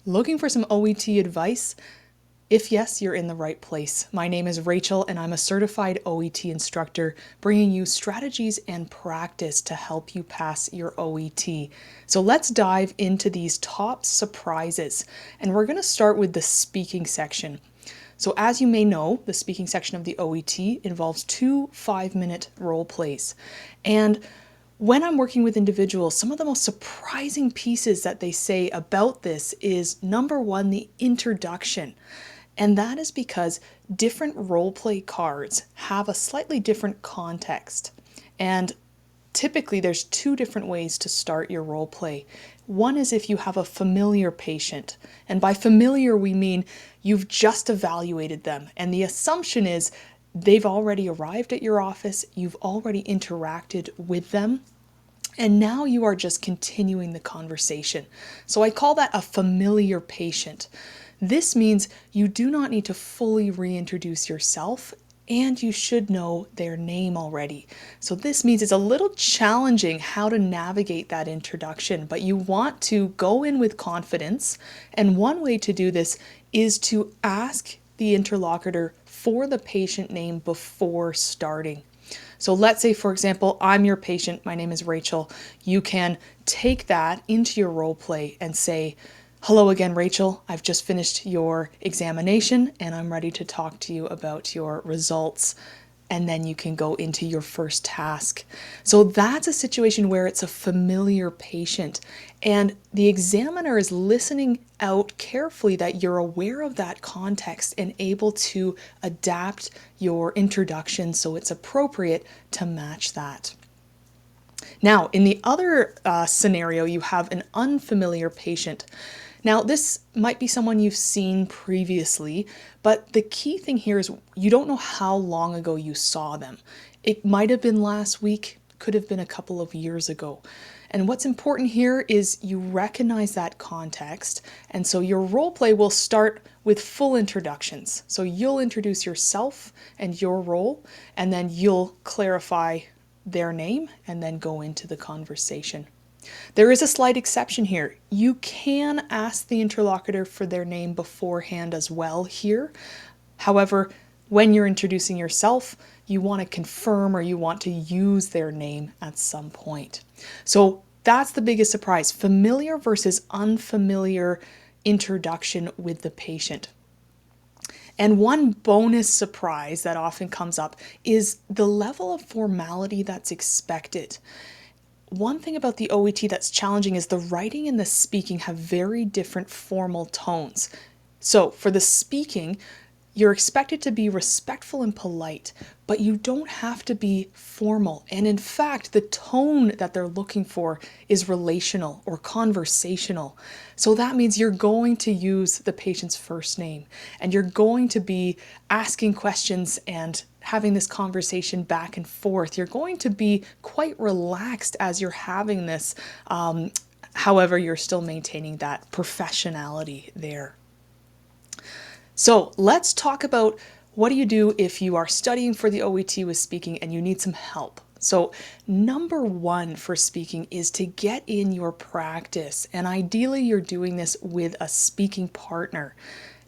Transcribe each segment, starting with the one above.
Looking for some OET advice? If yes, you're in the right place. My name is Rachel and I'm a certified OET instructor, bringing you strategies and practice to help you pass your OET. So let's dive into these top surprises. And we're going to start with the speaking section. So as you may know, the speaking section of the OET involves 2 5-minute role plays. And when I'm working with individuals, some of the most surprising pieces that they say about this is, number one, the introduction. And that is because different role play cards have a slightly different context. And typically there's 2 different ways to start your role play. One is if you have a familiar patient. And by familiar, we mean you've just evaluated them. And the assumption is they've already arrived at your office, you've already interacted with them, and now you are just continuing the conversation. So I call that a familiar patient. This means you do not need to fully reintroduce yourself, and you should know their name already. So this means it's a little challenging how to navigate that introduction, but you want to go in with confidence. And one way to do this is to ask the interlocutor for the patient name before starting. So let's say, for example, I'm your patient, my name is Rachel. You can take that into your role play and say, "Hello again, Rachel. I've just finished your examination and I'm ready to talk to you about your results." And then you can go into your first task. So that's a situation where it's a familiar patient and the examiner is listening out carefully that you're aware of that context and able to adapt your introduction so it's appropriate to match that. Now, in the other scenario, you have an unfamiliar patient. Now, this might be someone you've seen previously, but the key thing here is you don't know how long ago you saw them. It might have been last week, could have been a couple of years ago. And what's important here is you recognize that context. And so your role play will start with full introductions. So you'll introduce yourself and your role, and then you'll clarify their name and then go into the conversation. There is a slight exception here. You can ask the interlocutor for their name beforehand as well here. However, when you're introducing yourself, you want to confirm or you want to use their name at some point. So that's the biggest surprise, familiar versus unfamiliar introduction with the patient. And one bonus surprise that often comes up is the level of formality that's expected. One thing about the OET that's challenging is the writing and the speaking have very different formal tones. So for the speaking, you're expected to be respectful and polite, but you don't have to be formal. And in fact, the tone that they're looking for is relational or conversational. So that means you're going to use the patient's first name and you're going to be asking questions and having this conversation back and forth. You're going to be quite relaxed as you're having this. However, you're still maintaining that professionality there. So let's talk about what do you do if you are studying for the OET with speaking and you need some help. So number one for speaking is to get in your practice, and ideally you're doing this with a speaking partner.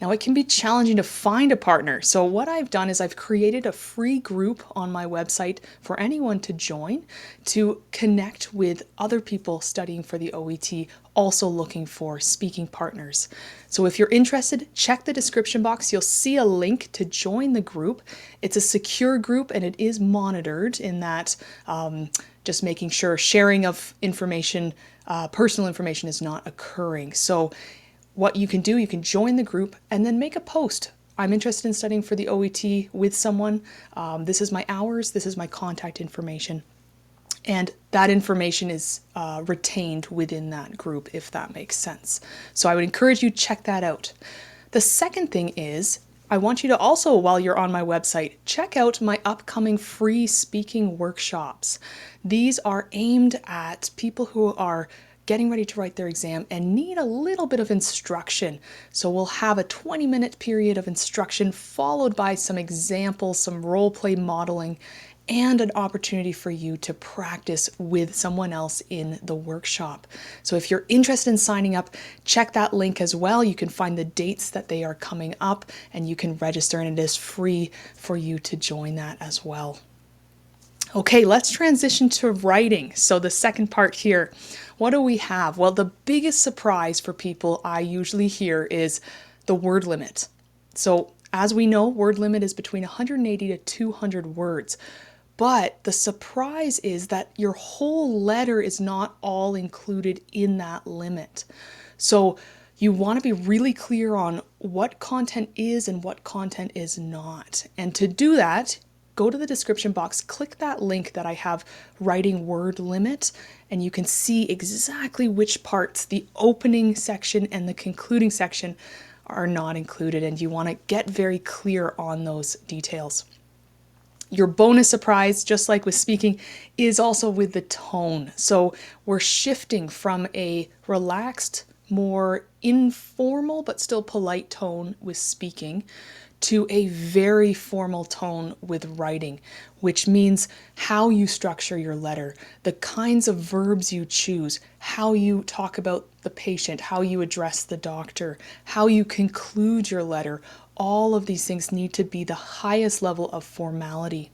Now it can be challenging to find a partner. So what I've done is I've created a free group on my website for anyone to join to connect with other people studying for the OET, also looking for speaking partners. So if you're interested, check the description box. You'll see a link to join the group. It's a secure group and it is monitored in that just making sure sharing of information, personal information is not occurring. So what you can do, you can join the group and then make a post. I'm interested in studying for the OET with someone. This is my hours, this is my contact information. And that information is retained within that group, if that makes sense. So I would encourage you to check that out. The second thing is, I want you to also, while you're on my website, check out my upcoming free speaking workshops. These are aimed at people who are getting ready to write their exam and need a little bit of instruction. So we'll have a 20-minute period of instruction followed by some examples, some role play modeling, and an opportunity for you to practice with someone else in the workshop. So if you're interested in signing up, check that link as well. You can find the dates that they are coming up and you can register, and it is free for you to join that as well. Okay, let's transition to writing. So the second part here, what do we have? Well, the biggest surprise for people I usually hear is the word limit. So as we know, word limit is between 180 to 200 words. But the surprise is that your whole letter is not all included in that limit. So you want to be really clear on what content is and what content is not. And to do that, go to the description box, click that link that I have, writing word limit, and you can see exactly which parts, the opening section and the concluding section, are not included. And you want to get very clear on those details. Your bonus surprise, just like with speaking, is also with the tone. So we're shifting from a relaxed, more informal, but still polite tone with speaking to a very formal tone with writing, which means how you structure your letter, the kinds of verbs you choose, how you talk about the patient, how you address the doctor, how you conclude your letter. All of these things need to be the highest level of formality.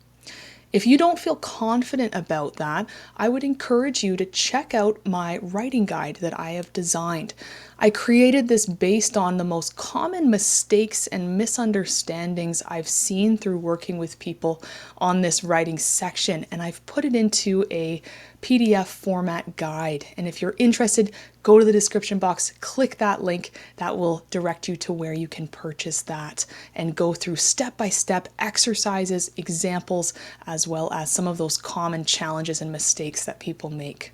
If you don't feel confident about that, I would encourage you to check out my writing guide that I have designed. I created this based on the most common mistakes and misunderstandings I've seen through working with people on this writing section, and I've put it into a PDF format guide. And if you're interested, go to the description box, click that link. That will direct you to where you can purchase that and go through step-by-step exercises, examples, as well as some of those common challenges and mistakes that people make.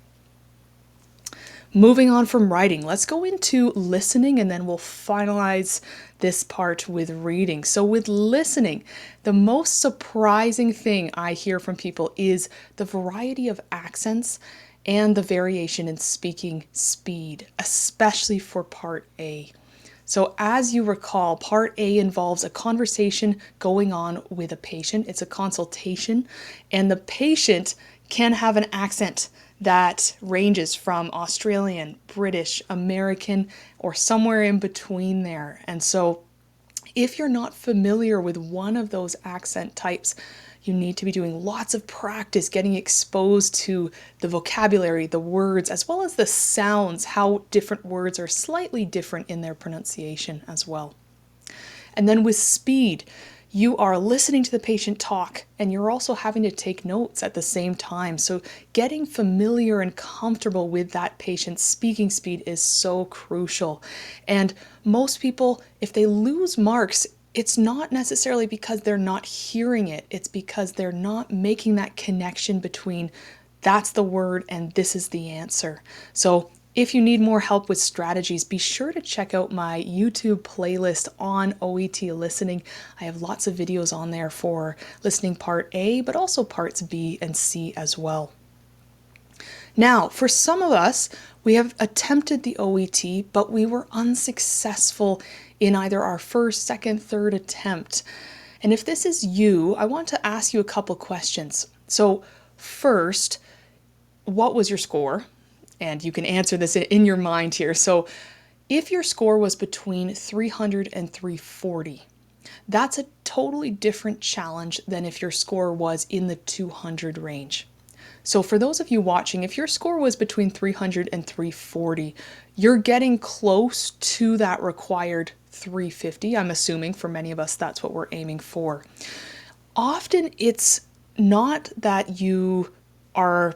Moving on from writing, let's go into listening, and then we'll finalize this part with reading. So with listening, the most surprising thing I hear from people is the variety of accents and the variation in speaking speed, especially for part A. So as you recall, part A involves a conversation going on with a patient. It's a consultation, and the patient can have an accent that ranges from Australian, British, American, or somewhere in between there. And so if you're not familiar with one of those accent types, you need to be doing lots of practice, getting exposed to the vocabulary, the words, as well as the sounds, how different words are slightly different in their pronunciation as well. And then with speed, you are listening to the patient talk, and you're also having to take notes at the same time. So getting familiar and comfortable with that patient's speaking speed is so crucial. And most people, if they lose marks, it's not necessarily because they're not hearing it. It's because they're not making that connection between that's the word and this is the answer. So if you need more help with strategies, be sure to check out my YouTube playlist on OET Listening. I have lots of videos on there for listening part A, but also parts B and C as well. Now, for some of us, we have attempted the OET, but we were unsuccessful in either our first, second, third attempt. And if this is you, I want to ask you a couple questions. So first, what was your score? And you can answer this in your mind here. So if your score was between 300 and 340, that's a totally different challenge than if your score was in the 200 range. So for those of you watching, if your score was between 300 and 340, you're getting close to that required 350. I'm assuming for many of us, that's what we're aiming for. Often it's not that you are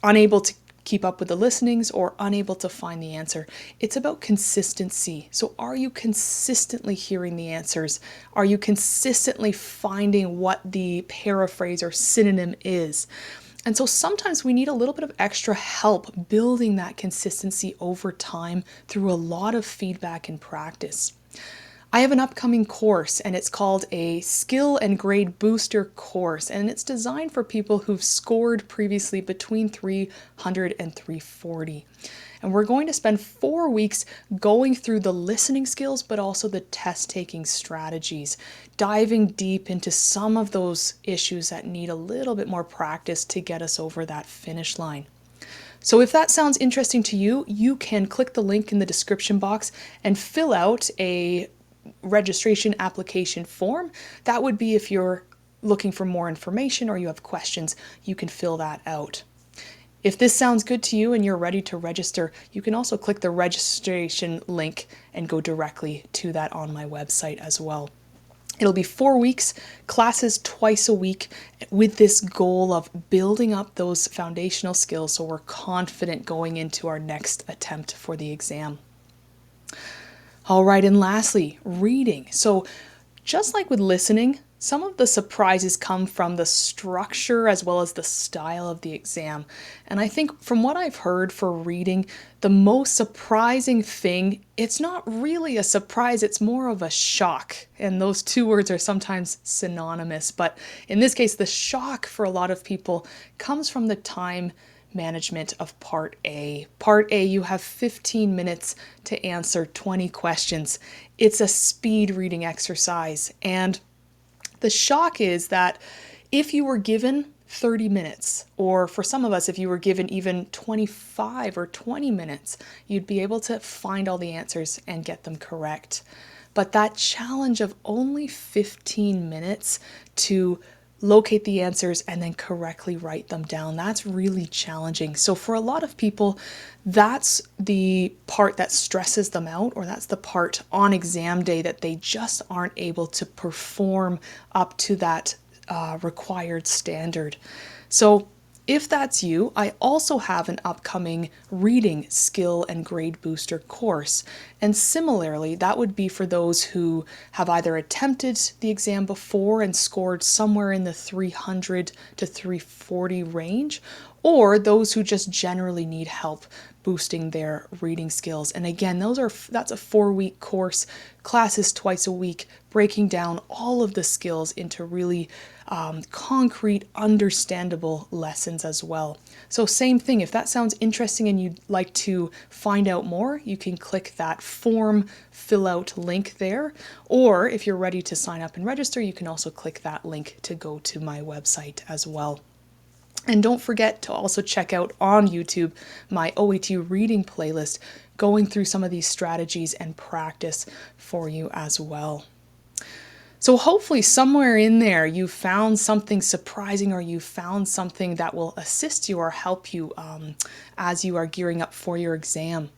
unable to keep up with the listenings or unable to find the answer. It's about consistency. So are you consistently hearing the answers? Are you consistently finding what the paraphrase or synonym is? And so sometimes we need a little bit of extra help building that consistency over time through a lot of feedback and practice. I have an upcoming course, and it's called a Skill and Grade Booster course, and it's designed for people who've scored previously between 300 and 340. And we're going to spend 4 weeks going through the listening skills, but also the test-taking strategies, diving deep into some of those issues that need a little bit more practice to get us over that finish line. So if that sounds interesting to you, you can click the link in the description box and fill out a registration application form. That would be if you're looking for more information or you have questions, you can fill that out. If this sounds good to you and you're ready to register, you can also click the registration link and go directly to that on my website as well. It'll be 4 weeks, classes twice a week, with this goal of building up those foundational skills so we're confident going into our next attempt for the exam. All right, and lastly, reading. So just like with listening, some of the surprises come from the structure as well as the style of the exam. And I think from what I've heard for reading, the most surprising thing, it's not really a surprise, it's more of a shock. And those two words are sometimes synonymous. But in this case, the shock for a lot of people comes from the time management of Part A. Part A, you have 15 minutes to answer 20 questions. It's a speed reading exercise. And the shock is that if you were given 30 minutes, or for some of us, if you were given even 25 or 20 minutes, you'd be able to find all the answers and get them correct. But that challenge of only 15 minutes to locate the answers and then correctly write them down, that's really challenging. So for a lot of people, that's the part that stresses them out, or that's the part on exam day that they just aren't able to perform up to that required standard. So if that's you, I also have an upcoming reading skill and grade booster course. And similarly, that would be for those who have either attempted the exam before and scored somewhere in the 300 to 340 range, or those who just generally need help boosting their reading skills. And again, that's a 4-week course, classes twice a week, breaking down all of the skills into really concrete, understandable lessons as well. So same thing, if that sounds interesting and you'd like to find out more, you can click that form fill out link there. Or if you're ready to sign up and register, you can also click that link to go to my website as well. And don't forget to also check out on YouTube my OET Reading playlist, going through some of these strategies and practice for you as well. So hopefully somewhere in there you found something surprising, or you found something that will assist you or help you as you are gearing up for your exam.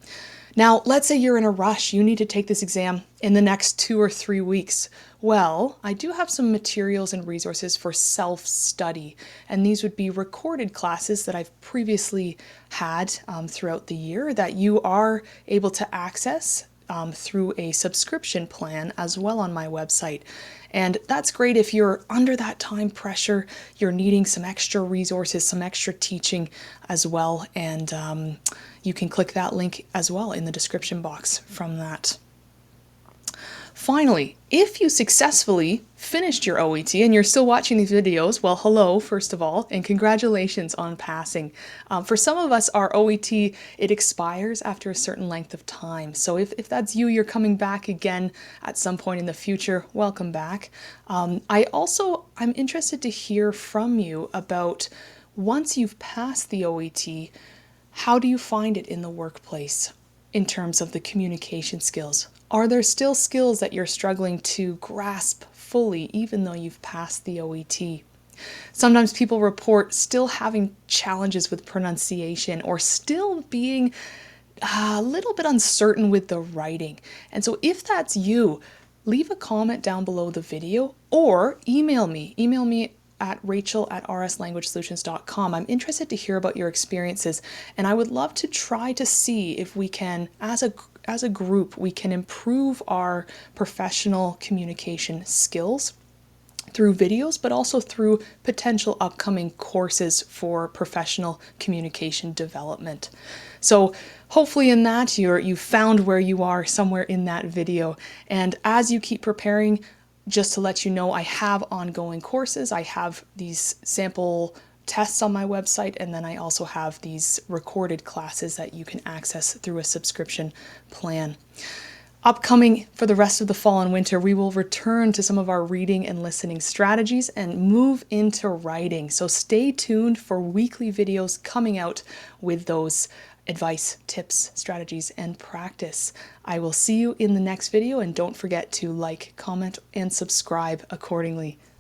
Now, let's say you're in a rush, you need to take this exam in the next 2 or 3 weeks. Well, I do have some materials and resources for self-study, and these would be recorded classes that I've previously had throughout the year that you are able to access through a subscription plan as well on my website. And that's great if you're under that time pressure, you're needing some extra resources, some extra teaching as well. And you can click that link as well in the description box from that. Finally, if you successfully finished your OET and you're still watching these videos, well, hello, first of all, and congratulations on passing. For some of us, our OET, it expires after a certain length of time. So if that's you, you're coming back again at some point in the future, welcome back. I'm interested to hear from you about, once you've passed the OET, how do you find it in the workplace in terms of the communication skills? Are there still skills that you're struggling to grasp fully, even though you've passed the OET? Sometimes people report still having challenges with pronunciation, or still being a little bit uncertain with the writing. And so if that's you, leave a comment down below the video, or email me at rachel@rslanguagesolutions.com. I'm interested to hear about your experiences, and I would love to try to see if we can, as a group, we can improve our professional communication skills through videos, but also through potential upcoming courses for professional communication development. So hopefully in that you found where you are somewhere in that video. And as you keep preparing, just to let you know, I have ongoing courses. I have these sample tests on my website, and then I also have these recorded classes that you can access through a subscription plan. Upcoming for the rest of the fall and winter, we will return to some of our reading and listening strategies and move into writing. So stay tuned for weekly videos coming out with those advice, tips, strategies, and practice. I will see you in the next video, and don't forget to like, comment, and subscribe accordingly.